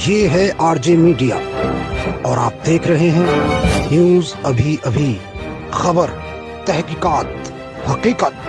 ये है RJ media और आप देख रहे हैं न्यूज अभी अभी, खबर, तहकीकात, हकीकत।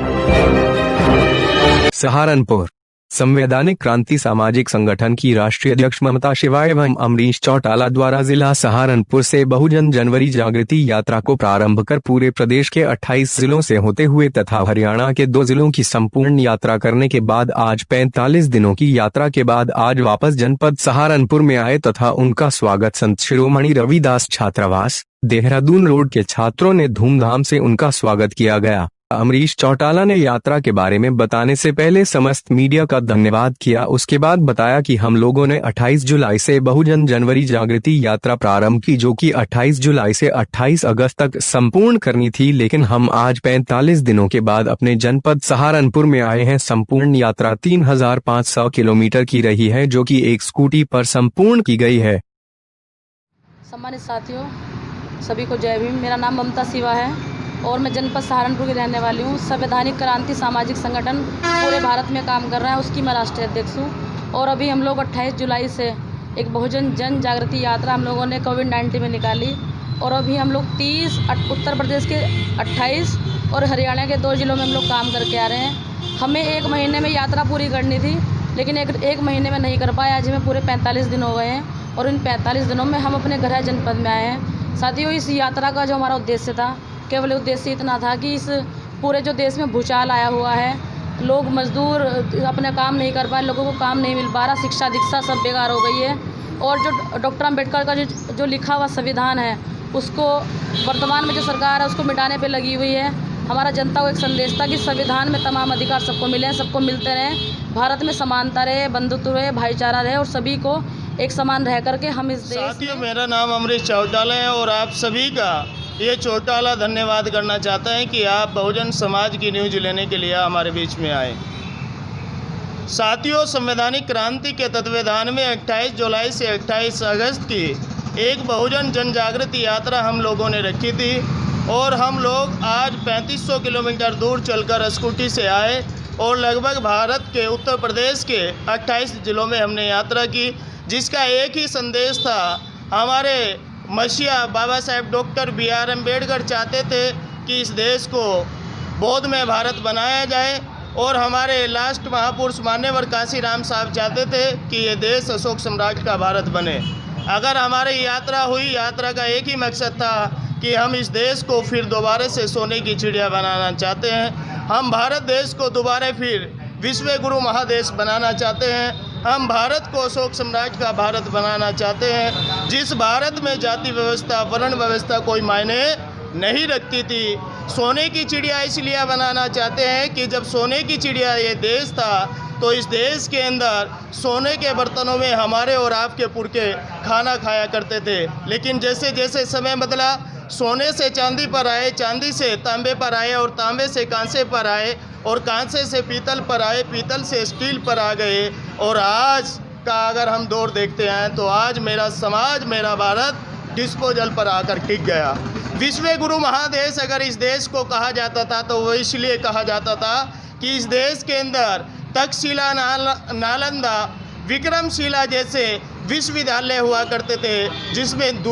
सहारनपुर संवैधानिक क्रांति सामाजिक संगठन की राष्ट्रीय अध्यक्ष ममता शिवा एवं अमरीश चौटाला द्वारा जिला सहारनपुर से बहुजन जनवरी जागृति यात्रा को प्रारंभ कर पूरे प्रदेश के 28 जिलों से होते हुए तथा हरियाणा के 2 जिलों की संपूर्ण यात्रा करने के बाद आज 45 दिनों की यात्रा के बाद आज वापस जनपद सहारनपुर में आए तथा उनका स्वागत संत शिरोमणि रविदास छात्रावास देहरादून रोड के छात्रों ने धूमधाम से उनका स्वागत किया गया। अमरीश चौटाला ने यात्रा के बारे में बताने से पहले समस्त मीडिया का धन्यवाद किया। उसके बाद बताया कि हम लोगों ने 28 जुलाई से बहुजन जनवरी जागृति यात्रा प्रारंभ की, जो कि 28 जुलाई से 28 अगस्त तक संपूर्ण करनी थी, लेकिन हम आज 45 दिनों के बाद अपने जनपद सहारनपुर में आए हैं। संपूर्ण यात्रा 3500 किलोमीटर की रही है, जो कि एक स्कूटी पर संपूर्ण की गई है। सम्मानित साथियों, सभी को जय भीम। मेरा नाम ममता शिवा है और मैं जनपद सहारनपुर की रहने वाली हूँ। संवैधानिक क्रांति सामाजिक संगठन पूरे भारत में काम कर रहा है, उसकी मैं राष्ट्रीय अध्यक्ष हूँ। और अभी हम लोग 28 जुलाई से एक बहुजन जन जागृति यात्रा हम लोगों ने कोविड-19 में निकाली और अभी हम लोग 30 उत्तर प्रदेश के 28 और हरियाणा के 2 जिलों में हम लोग काम करके आ रहे हैं। हमें 1 महीने में यात्रा पूरी करनी थी, लेकिन एक महीने में नहीं कर पाए। आज हमें पूरे 45 दिन हो गए हैं और इन 45 दिनों में हम अपने गृह जनपद में आए हैं। साथियों, इस यात्रा का जो हमारा उद्देश्य था, केवल उद्देश्य इतना था कि इस पूरे जो देश में भूचाल आया हुआ है, लोग मजदूर अपने काम नहीं कर पाए, लोगों को काम नहीं मिल पा रहा, शिक्षा दीक्षा सब बेकार हो गई है। और जो डॉक्टर अम्बेडकर का जो लिखा हुआ संविधान है, उसको वर्तमान में जो सरकार है उसको मिटाने पे लगी हुई है। हमारा जनता को एक संदेश था कि संविधान में तमाम अधिकार सबको मिले, सबको मिलते रहें, भारत में समानता रहे, बंधुत्व रहे, भाईचारा रहे और सभी को एक समान रह करके हम इस देश। साथियों, मेरा नाम अमरीश चौटाला है और आप सभी का ये चौटाला धन्यवाद करना चाहता है कि आप बहुजन समाज की न्यूज लेने के लिए हमारे बीच में आए। साथियों, संवैधानिक क्रांति के तत्वावधान में 28 जुलाई से 28 अगस्त की एक बहुजन जन जागृति यात्रा हम लोगों ने रखी थी और हम लोग आज 3500 किलोमीटर दूर चलकर स्कूटी से आए और लगभग भारत के उत्तर प्रदेश के 28 जिलों में हमने यात्रा की, जिसका एक ही संदेश था। हमारे मसीहा बाबा साहेब डॉक्टर BR अम्बेडकर चाहते थे कि इस देश को बौद्धमय भारत बनाया जाए और हमारे लास्ट महापुरुष मान्यवर कांशीराम साहब चाहते थे कि ये देश अशोक सम्राट का भारत बने। अगर हमारी यात्रा हुई, यात्रा का एक ही मकसद था कि हम इस देश को फिर दोबारा से सोने की चिड़िया बनाना चाहते हैं। हम भारत देश को दोबारा फिर विश्व गुरु महादेश बनाना चाहते हैं। हम भारत को अशोक सम्राट का भारत बनाना चाहते हैं, जिस भारत में जाति व्यवस्था, वर्ण व्यवस्था कोई मायने नहीं रखती थी। सोने की चिड़िया इसलिए बनाना चाहते हैं कि जब सोने की चिड़िया ये देश था तो इस देश के अंदर सोने के बर्तनों में हमारे और आपके पुरखे खाना खाया करते थे। लेकिन जैसे जैसे समय बदला, सोने से चांदी पर आए, चांदी से तांबे पर आए और तांबे से कांसे पर आए और कांसे से पीतल पर आए, पीतल से स्टील पर आ गए। और आज का अगर हम दौर देखते हैं तो आज मेरा समाज, मेरा भारत डिस्पोजल पर आकर टिक गया। विश्व गुरु महादेश अगर इस देश को कहा जाता था तो वो इसलिए कहा जाता था कि इस देश के अंदर तक्षशिला, नालंदा, विक्रमशिला जैसे विश्वविद्यालय हुआ करते थे, जिसमें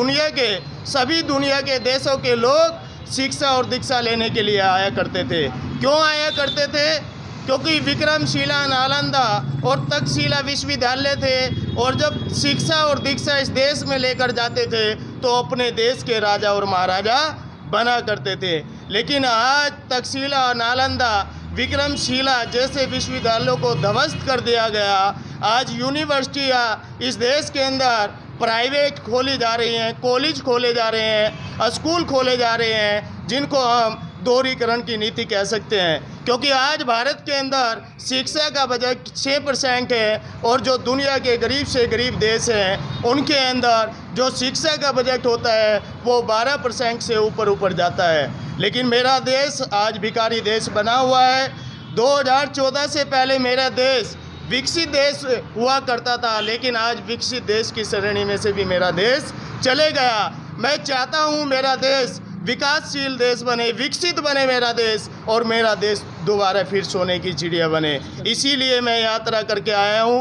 सभी दुनिया के देशों के लोग शिक्षा और दीक्षा लेने के लिए आया करते थे। क्यों आया करते थे? क्योंकि विक्रमशिला, नालंदा और तक्षशिला विश्वविद्यालय थे और जब शिक्षा और दीक्षा इस देश में लेकर जाते थे तो अपने देश के राजा और महाराजा बना करते थे। लेकिन आज तक्षशिला, नालंदा, विक्रमशिला जैसे विश्वविद्यालयों को ध्वस्त कर दिया गया। आज यूनिवर्सिटियाँ इस देश के अंदर प्राइवेट खोली जा रही हैं, कॉलेज खोले जा रहे हैं, स्कूल खोले जा रहे हैं, जिनको हम दोहरीकरण की नीति कह सकते हैं। क्योंकि आज भारत के अंदर शिक्षा का बजट 6% है और जो दुनिया के गरीब से गरीब देश हैं उनके अंदर जो शिक्षा का बजट होता है वो 12% से ऊपर जाता है। लेकिन मेरा देश आज भिखारी देश बना हुआ है। 2014 से पहले मेरा देश विकसित देश हुआ करता था, लेकिन आज विकसित देश की श्रेणी में से भी मेरा देश चले गया। मैं चाहता हूँ मेरा देश विकासशील देश बने, विकसित बने मेरा देश, और मेरा देश दोबारा फिर सोने की चिड़िया बने। इसीलिए मैं यात्रा करके आया हूँ।